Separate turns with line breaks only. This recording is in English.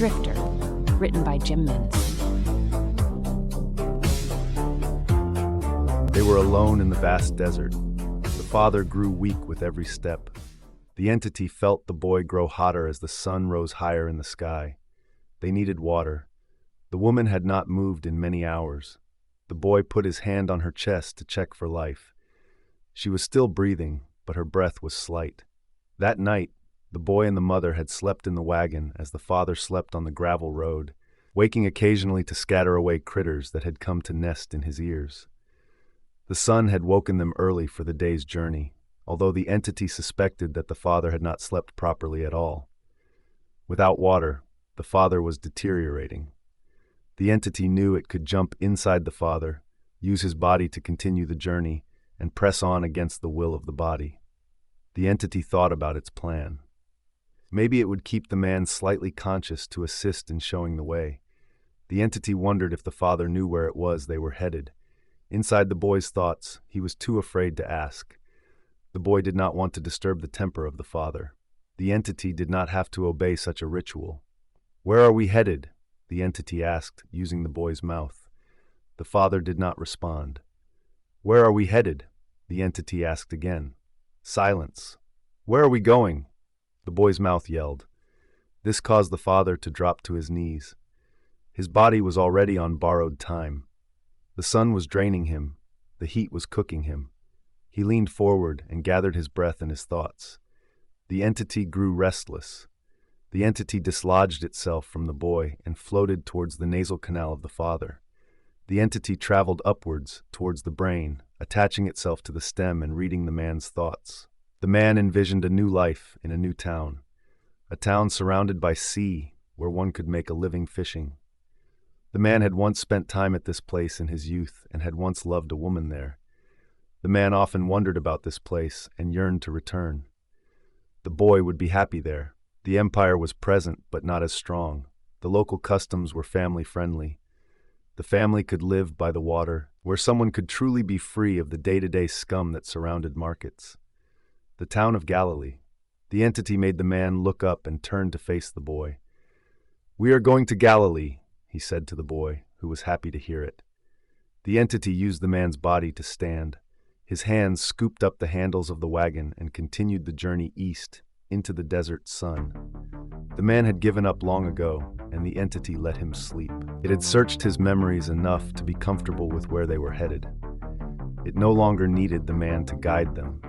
Drifter, written by Jim Mintz.
They were alone in the vast desert. The father grew weak with every step. The entity felt the boy grow hotter as the sun rose higher in the sky. They needed water. The woman had not moved in many hours. The boy put his hand on her chest to check for life. She was still breathing, but her breath was slight. That night, the boy and the mother had slept in the wagon as the father slept on the gravel road, waking occasionally to scatter away critters that had come to nest in his ears. The sun had woken them early for the day's journey, although the entity suspected that the father had not slept properly at all. Without water, the father was deteriorating. The entity knew it could jump inside the father, use his body to continue the journey, and press on against the will of the body. The entity thought about its plan. Maybe it would keep the man slightly conscious to assist in showing the way. The entity wondered if the father knew where it was they were headed. Inside the boy's thoughts, he was too afraid to ask. The boy did not want to disturb the temper of the father. The entity did not have to obey such a ritual. "Where are we headed?" the entity asked, using the boy's mouth. The father did not respond. "Where are we headed?" the entity asked again. Silence. "Where are we going?" the boy's mouth yelled. This caused the father to drop to his knees. His body was already on borrowed time. The sun was draining him. The heat was cooking him. He leaned forward and gathered his breath and his thoughts. The entity grew restless. The entity dislodged itself from the boy and floated towards the nasal canal of the father. The entity traveled upwards towards the brain, attaching itself to the stem and reading the man's thoughts. The man envisioned a new life in a new town, a town surrounded by sea where one could make a living fishing. The man had once spent time at this place in his youth and had once loved a woman there. The man often wondered about this place and yearned to return. The boy would be happy there. The empire was present but not as strong. The local customs were family-friendly. The family could live by the water, where someone could truly be free of the day-to-day scum that surrounded markets. The town of Galilee. The entity made the man look up and turn to face the boy. "We are going to Galilee," he said to the boy, who was happy to hear it. The entity used the man's body to stand. His hands scooped up the handles of the wagon and continued the journey east, into the desert sun. The man had given up long ago, and the entity let him sleep. It had searched his memories enough to be comfortable with where they were headed. It no longer needed the man to guide them.